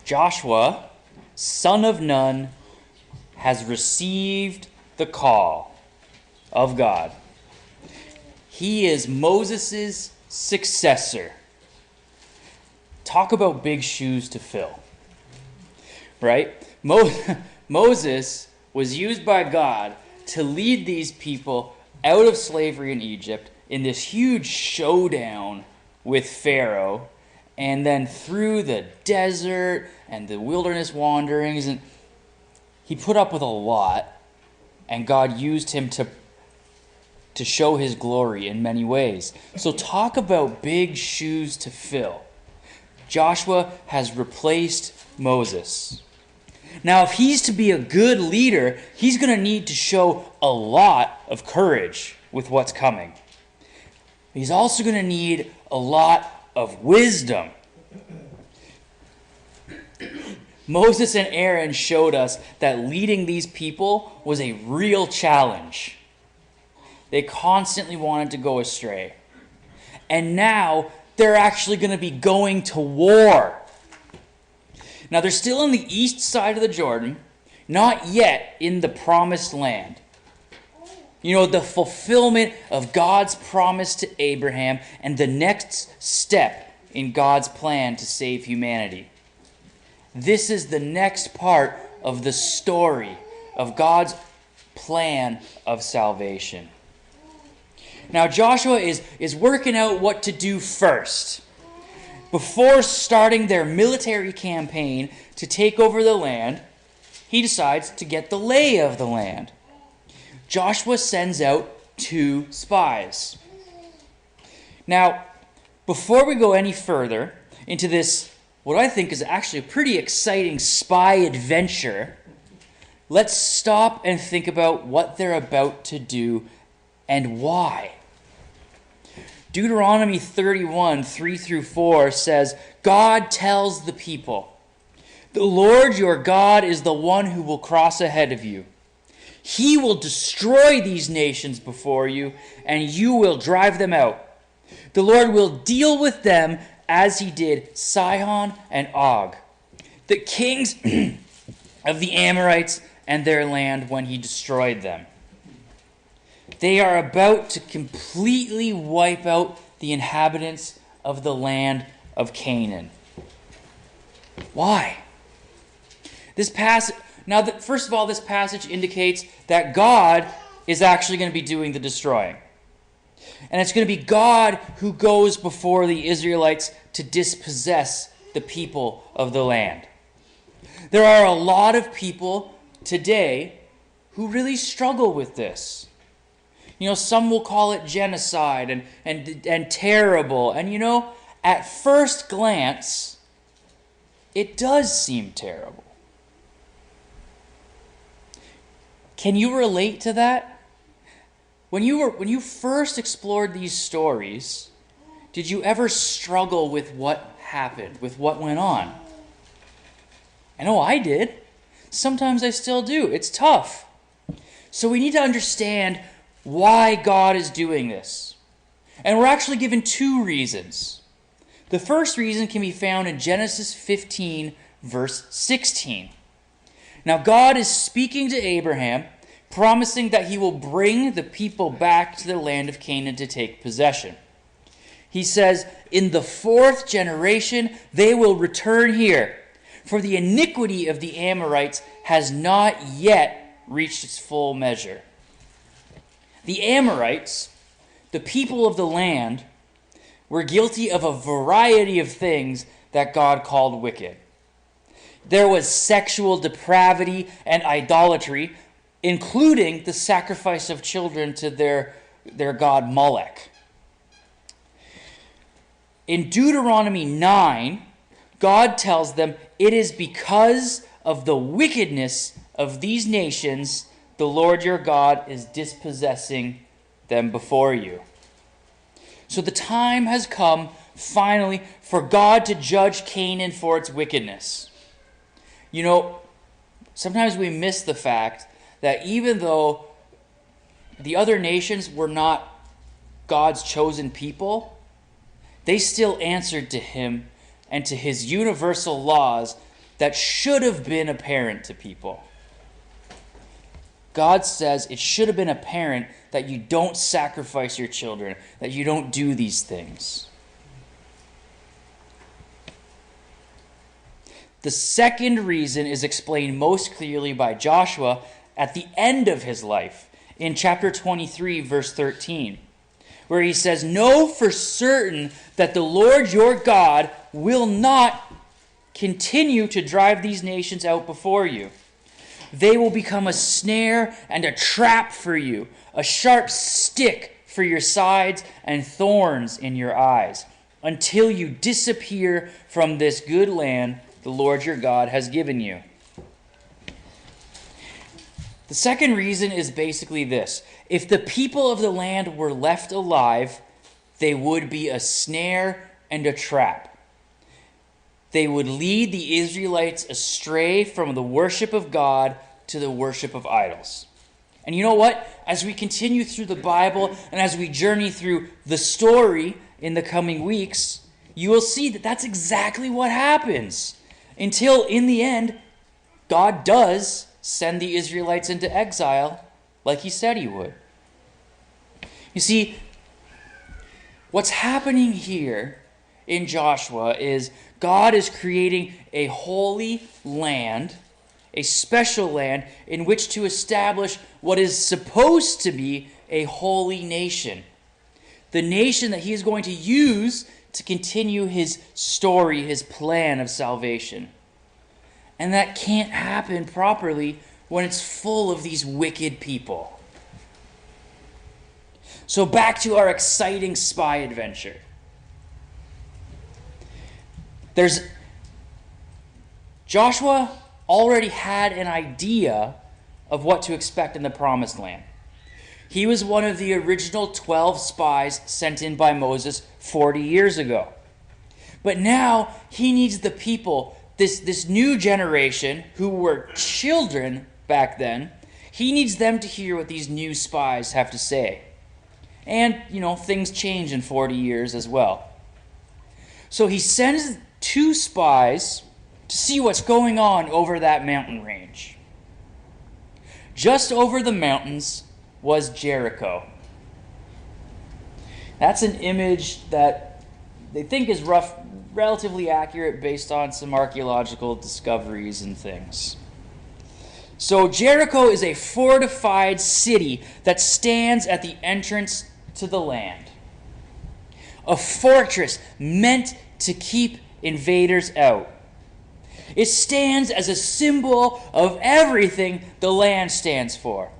Joshua, son of Nun, has received the call of God. He is Moses' successor. Talk about big shoes to fill, right? Moses was used by God to lead these people out of slavery in Egypt in this huge showdown with Pharaoh, and then through the desert and the wilderness wanderings, and he put up with a lot, and God used him to show his glory in many ways. So talk about big shoes to fill. Joshua has replaced Moses. Now, if he's to be a good leader, he's going to need to show a lot of courage with what's coming. He's also going to need a lot of wisdom. Moses and Aaron showed us that leading these people was a real challenge. They constantly wanted to go astray. And now they're actually going to be going to war. Now they're still on the east side of the Jordan, not yet in the promised land. You know, the fulfillment of God's promise to Abraham and the next step in God's plan to save humanity. This is the next part of the story of God's plan of salvation. Now Joshua is working out what to do first. Before starting their military campaign to take over the land, he decides to get the lay of the land. Joshua sends out 2 spies. Now, before we go any further into this, what I think is actually a pretty exciting spy adventure, let's stop and think about what they're about to do and why. Deuteronomy 31, 3-4 says, God tells the people, the Lord your God is the one who will cross ahead of you. He will destroy these nations before you, and you will drive them out. The Lord will deal with them as he did Sihon and Og, the kings of the Amorites and their land when he destroyed them. They are about to completely wipe out the inhabitants of the land of Canaan. Why? First of all, this passage indicates that God is actually going to be doing the destroying. And it's going to be God who goes before the Israelites to dispossess the people of the land. There are a lot of people today who really struggle with this. You know, some will call it genocide and terrible. And you know, at first glance, it does seem terrible. Can you relate to that? When you first explored these stories, did you ever struggle with what happened, with what went on? I know I did. Sometimes I still do. It's tough. So we need to understand why God is doing this. And we're actually given 2 reasons. The first reason can be found in Genesis 15, verse 16. Now God is speaking to Abraham, promising that he will bring the people back to the land of Canaan to take possession. He says, in the 4th generation they will return here, for the iniquity of the Amorites has not yet reached its full measure. The Amorites, the people of the land, were guilty of a variety of things that God called wicked. There was sexual depravity and idolatry, including the sacrifice of children to their god Molech. In Deuteronomy 9, God tells them it is because of the wickedness of these nations the Lord your God is dispossessing them before you. So the time has come, finally, for God to judge Canaan for its wickedness. You know, sometimes we miss the fact that even though the other nations were not God's chosen people, they still answered to him and to his universal laws that should have been apparent to people. God says it should have been apparent that you don't sacrifice your children, that you don't do these things. The second reason is explained most clearly by Joshua at the end of his life, in chapter 23, verse 13, where he says, "Know for certain that the Lord your God will not continue to drive these nations out before you. They will become a snare and a trap for you, a sharp stick for your sides and thorns in your eyes, until you disappear from this good land the Lord your God has given you." The second reason is basically this: if the people of the land were left alive, they would be a snare and a trap. They would lead the Israelites astray from the worship of God to the worship of idols. And you know what? As we continue through the Bible and as we journey through the story in the coming weeks, you will see that that's exactly what happens. Until, in the end, God does send the Israelites into exile like he said he would. You see, what's happening here in Joshua is God is creating a holy land, a special land in which to establish what is supposed to be a holy nation. The nation that he is going to use to continue his story, his plan of salvation. And that can't happen properly when it's full of these wicked people. So back to our exciting spy adventure. Joshua already had an idea of what to expect in the Promised Land. He was one of the original 12 spies sent in by Moses 40 years ago. But now he needs the people, this new generation who were children back then, he needs them to hear what these new spies have to say. And, things change in 40 years as well. So he sends 2 spies to see what's going on over that mountain range. Just over the mountains was Jericho. That's an image that they think is relatively accurate based on some archaeological discoveries and things. So Jericho is a fortified city that stands at the entrance to the land. A fortress meant to keep invaders out. It stands as a symbol of everything the land stands for.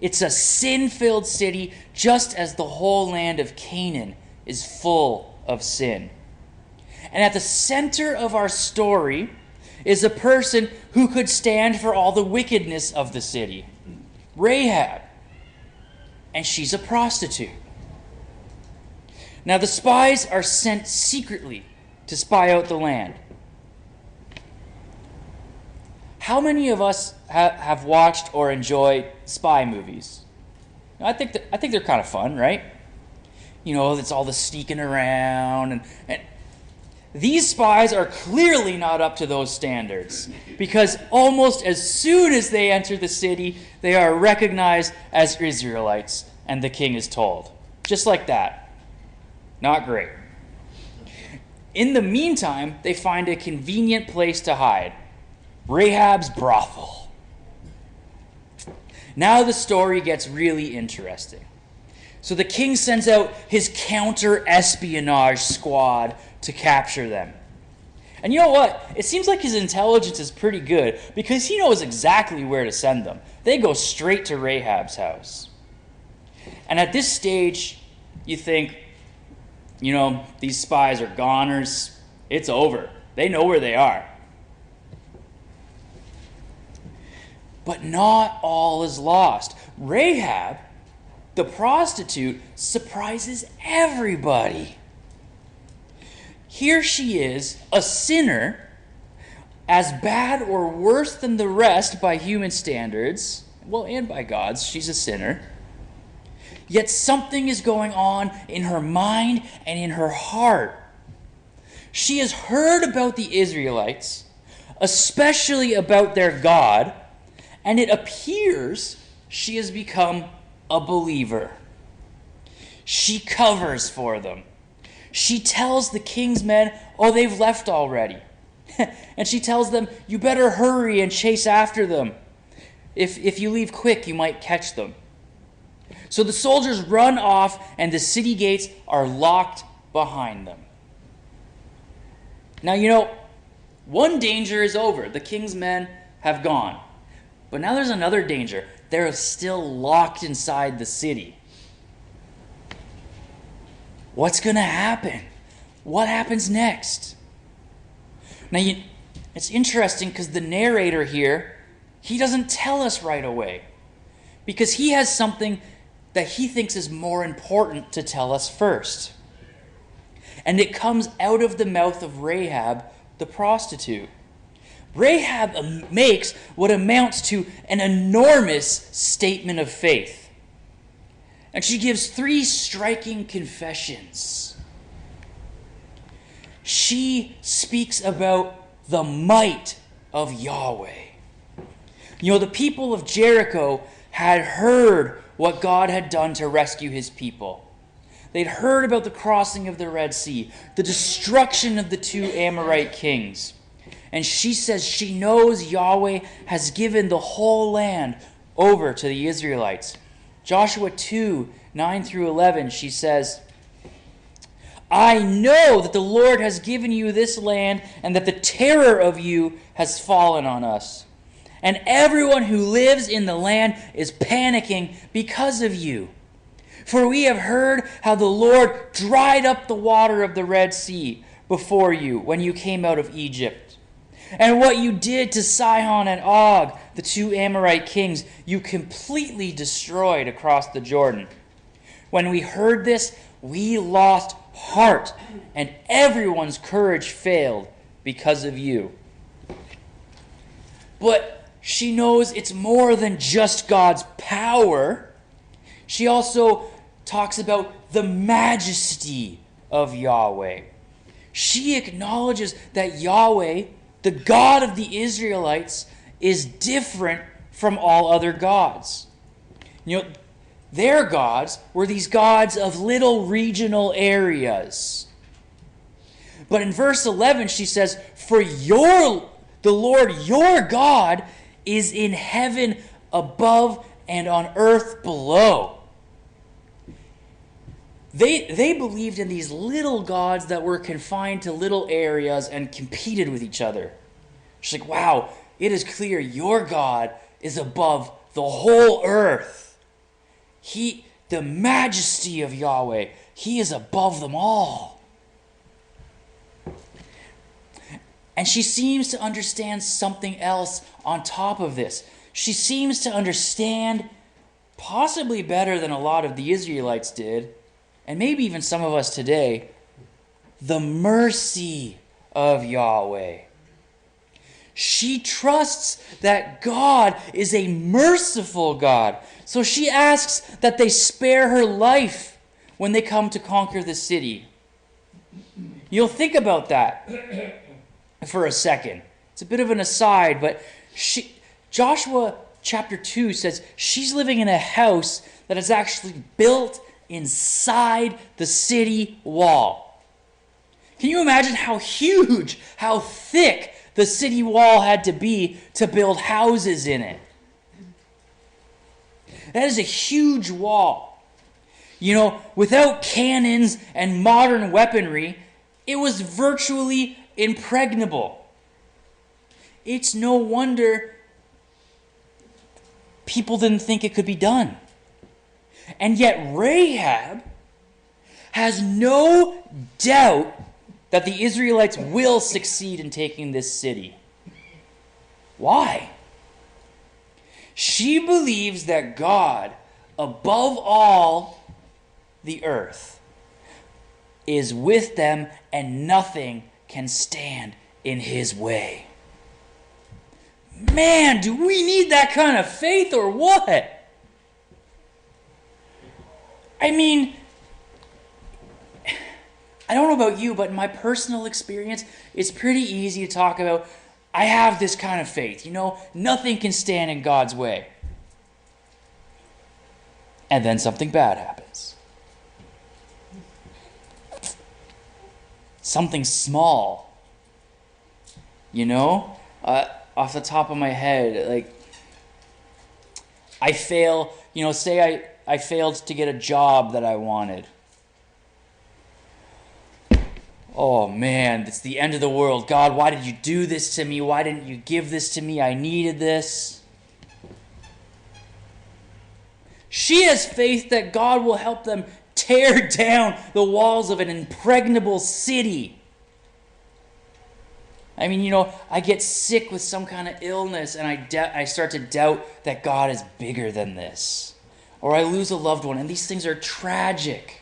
It's a sin-filled city, just as the whole land of Canaan is full of sin. And at the center of our story is a person who could stand for all the wickedness of the city, Rahab. And she's a prostitute. Now the spies are sent secretly to spy out the land. How many of us have watched or enjoyed spy movies? I think they're kind of fun, right? It's all the sneaking around. And these spies are clearly not up to those standards, because almost as soon as they enter the city, they are recognized as Israelites, and the king is told. Just like that. Not great. In the meantime, they find a convenient place to hide. Rahab's brothel. Now the story gets really interesting. So the king sends out his counter-espionage squad to capture them. And you know what? It seems like his intelligence is pretty good, because he knows exactly where to send them. They go straight to Rahab's house. And at this stage, you think, these spies are goners. It's over. They know where they are. But not all is lost. Rahab, the prostitute, surprises everybody. Here she is, a sinner, as bad or worse than the rest by human standards, and by God's. She's a sinner. Yet something is going on in her mind and in her heart. She has heard about the Israelites, especially about their God, and it appears she has become a believer. She covers for them. She tells the king's men, oh, they've left already. And she tells them, you better hurry and chase after them. If you leave quick, you might catch them. So the soldiers run off, and the city gates are locked behind them. Now, one danger is over. The king's men have gone. But now there's another danger. They're still locked inside the city. What's going to happen? What happens next? Now, it's interesting because the narrator here, he doesn't tell us right away. Because he has something that he thinks is more important to tell us first. And it comes out of the mouth of Rahab, the prostitute. Rahab makes what amounts to an enormous statement of faith. And she gives 3 striking confessions. She speaks about the might of Yahweh. The people of Jericho had heard what God had done to rescue his people. They'd heard about the crossing of the Red Sea, the destruction of the 2 Amorite kings. And she says she knows Yahweh has given the whole land over to the Israelites. Joshua 2, 9 through 11, she says, I know that the Lord has given you this land and that the terror of you has fallen on us. And everyone who lives in the land is panicking because of you. For we have heard how the Lord dried up the water of the Red Sea before you when you came out of Egypt. And what you did to Sihon and Og, the 2 Amorite kings, you completely destroyed across the Jordan. When we heard this, we lost heart, and everyone's courage failed because of you. But she knows it's more than just God's power. She also talks about the majesty of Yahweh. She acknowledges that Yahweh, the God of the Israelites, is different from all other gods. Their gods were these gods of little regional areas. But in verse 11 she says, for the Lord your God is in heaven above and on earth below. They believed in these little gods that were confined to little areas and competed with each other. She's like, wow, it is clear your God is above the whole earth. The majesty of Yahweh, he is above them all. And she seems to understand something else on top of this. She seems to understand, possibly better than a lot of the Israelites did, and maybe even some of us today, the mercy of Yahweh. She trusts that God is a merciful God. So she asks that they spare her life when they come to conquer the city. You'll think about that for a second. It's a bit of an aside, but Joshua chapter 2 says she's living in a house that is actually built inside the city wall. Can you imagine how huge, how thick the city wall had to be to build houses in it? That is a huge wall. Without cannons and modern weaponry, it was virtually impregnable. It's no wonder people didn't think it could be done. And yet Rahab has no doubt that the Israelites will succeed in taking this city. Why? She believes that God, above all the earth, is with them and nothing can stand in his way. Man, do we need that kind of faith or what? I mean, I don't know about you, but in my personal experience, it's pretty easy to talk about, I have this kind of faith. Nothing can stand in God's way. And then something bad happens. Something small. Off the top of my head, like, I fail, say I failed to get a job that I wanted. Oh man, it's the end of the world. God, why did you do this to me? Why didn't you give this to me? I needed this. She has faith that God will help them tear down the walls of an impregnable city. I mean, I get sick with some kind of illness and I start to doubt that God is bigger than this. Or I lose a loved one, and these things are tragic.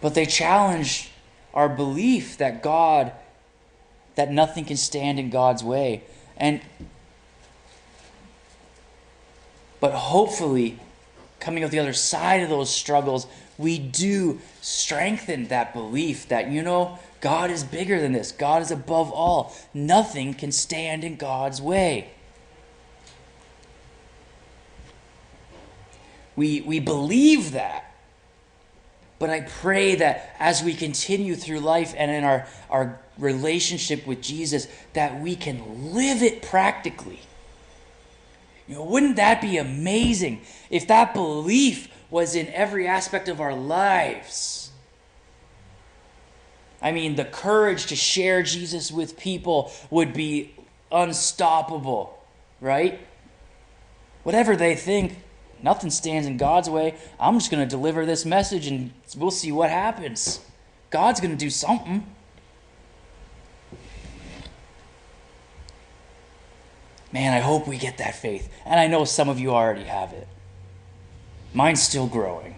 But they challenge our belief that nothing can stand in God's way. But hopefully, coming out the other side of those struggles, we do strengthen that belief that, God is bigger than this. God is above all. Nothing can stand in God's way. We believe that. But I pray that as we continue through life and in our relationship with Jesus, that we can live it practically. Wouldn't that be amazing if that belief was in every aspect of our lives? I mean, the courage to share Jesus with people would be unstoppable, right? Whatever they think, nothing stands in God's way. I'm just going to deliver this message and we'll see what happens. God's going to do something. Man, I hope we get that faith. And I know some of you already have it. Mine's still growing.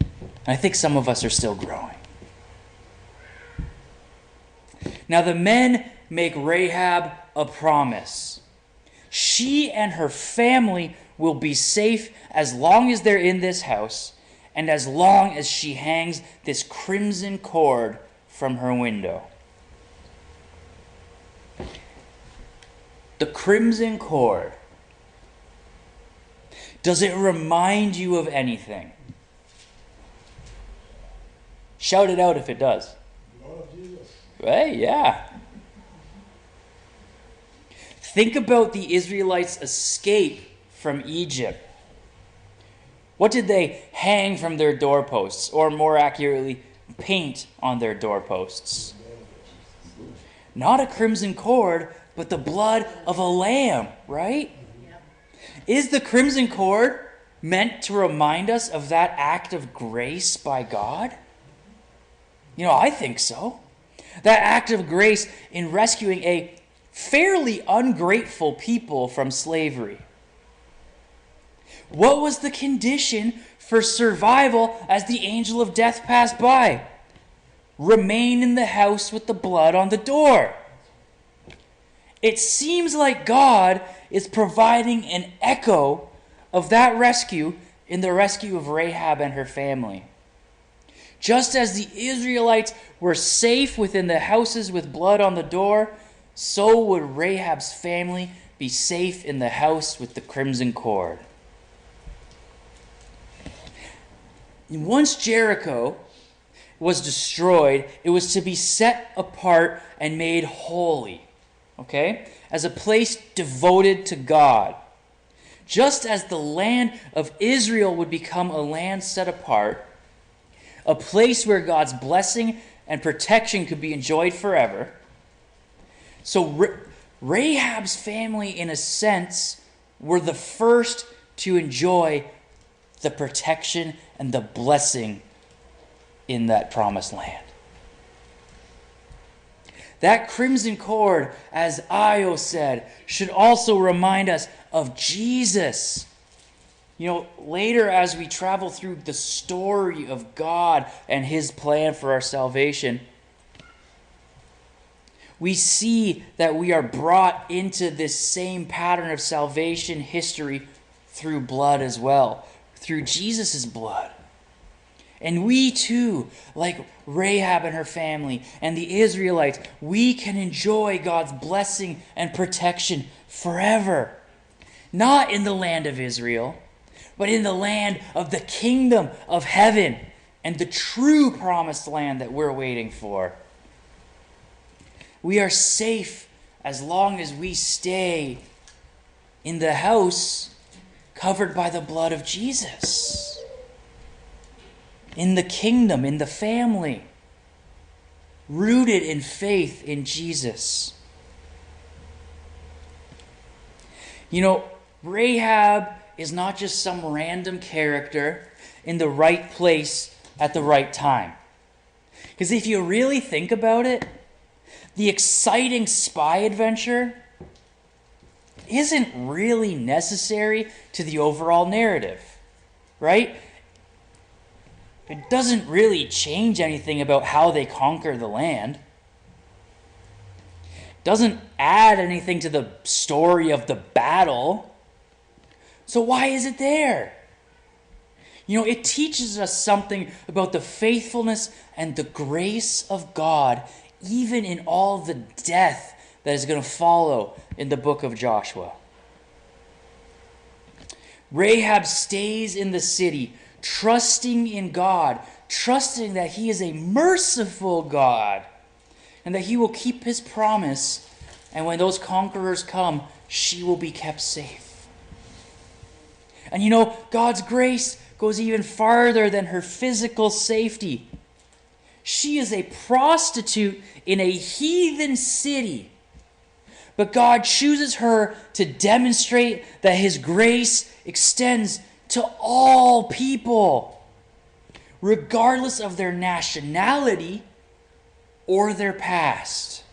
And I think some of us are still growing. Now the men make Rahab a promise. She and her family will be safe as long as they're in this house and as long as she hangs this crimson cord from her window. The crimson cord. Does it remind you of anything? Shout it out if it does. Blood of Jesus. Hey, yeah. Think about the Israelites' escape from Egypt. What did they hang from their doorposts, or more accurately, paint on their doorposts? Not a crimson cord, but the blood of a lamb, right? Yep. Is the crimson cord meant to remind us of that act of grace by God? I think so. That act of grace in rescuing a fairly ungrateful people from slavery. What was the condition for survival as the angel of death passed by? Remain in the house with the blood on the door. It seems like God is providing an echo of that rescue in the rescue of Rahab and her family. Just as the Israelites were safe within the houses with blood on the door, so would Rahab's family be safe in the house with the crimson cord. Once Jericho was destroyed, it was to be set apart and made holy, as a place devoted to God. Just as the land of Israel would become a land set apart, a place where God's blessing and protection could be enjoyed forever. So Rahab's family, in a sense, were the first to enjoy the protection and the blessing in that promised land. That crimson cord, as Io said, should also remind us of Jesus. Later as we travel through the story of God and his plan for our salvation, we see that we are brought into this same pattern of salvation history through blood as well, through Jesus' blood. And we too, like Rahab and her family and the Israelites, we can enjoy God's blessing and protection forever. Not in the land of Israel, but in the land of the kingdom of heaven and the true promised land that we're waiting for. We are safe as long as we stay in the house covered by the blood of Jesus. In the kingdom, in the family, rooted in faith in Jesus. You know, Rahab is not just some random character in the right place at the right time. Because if you really think about it, the exciting spy adventure isn't really necessary to the overall narrative, right? It doesn't really change anything about how they conquer the land. It doesn't add anything to the story of the battle. So why is it there? You know, it teaches us something about the faithfulness and the grace of God, even in all the death that is going to follow in the book of Joshua. Rahab stays in the city, trusting in God, trusting that He is a merciful God and that He will keep His promise, and when those conquerors come, she will be kept safe. And you know, God's grace goes even farther than her physical safety. She is a prostitute in a heathen city, but God chooses her to demonstrate that His grace extends to all people, regardless of their nationality or their past.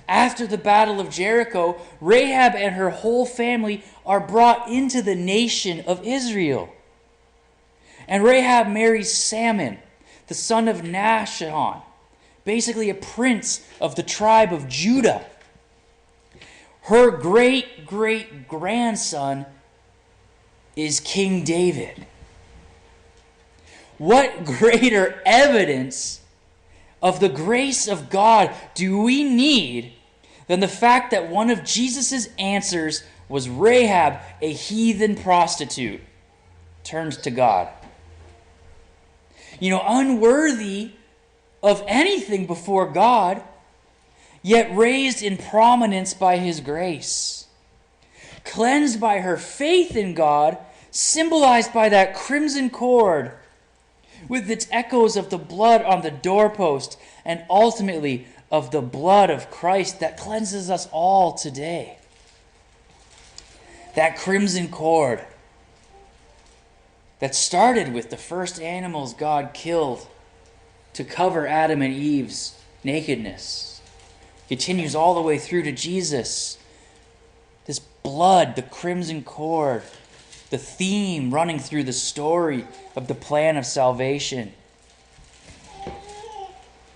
After the Battle of Jericho, Rahab and her whole family are brought into the nation of Israel. And Rahab marries Salmon, the son of Nahshon, basically a prince of the tribe of Judah. Her great-great-grandson is King David. What greater evidence of the grace of God do we need than the fact that one of Jesus' answers was Rahab, a heathen prostitute, turned to God? You know, unworthy of anything before God, yet raised in prominence by His grace. Cleansed by her faith in God, symbolized by that crimson cord, with its echoes of the blood on the doorpost, and ultimately of the blood of Christ that cleanses us all today. That crimson cord that started with the first animals God killed to cover Adam and Eve's nakedness continues all the way through to Jesus. This blood, the crimson cord, the theme running through the story of the plan of salvation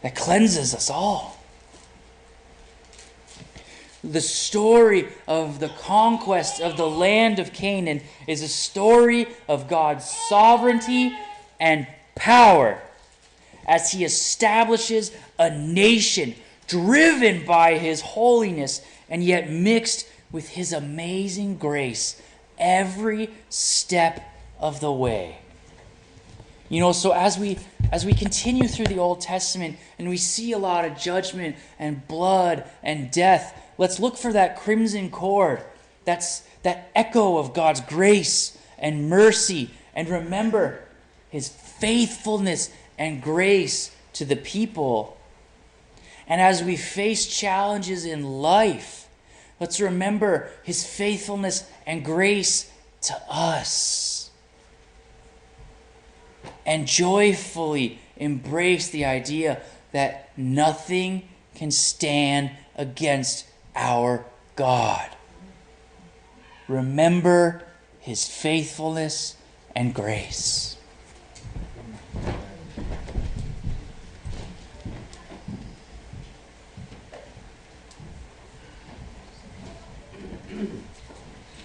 that cleanses us all. The story of the conquest of the land of Canaan is a story of God's sovereignty and power as He establishes a nation driven by His holiness and yet mixed with His amazing grace every step of the way. You know, so as we continue through the Old Testament and we see a lot of judgment and blood and death, let's look for that crimson cord. That's that echo of God's grace and mercy, and remember His faithfulness and grace to the people. And as we face challenges in life, let's remember His faithfulness and grace to us. And joyfully embrace the idea that nothing can stand against our God. Remember His faithfulness and grace.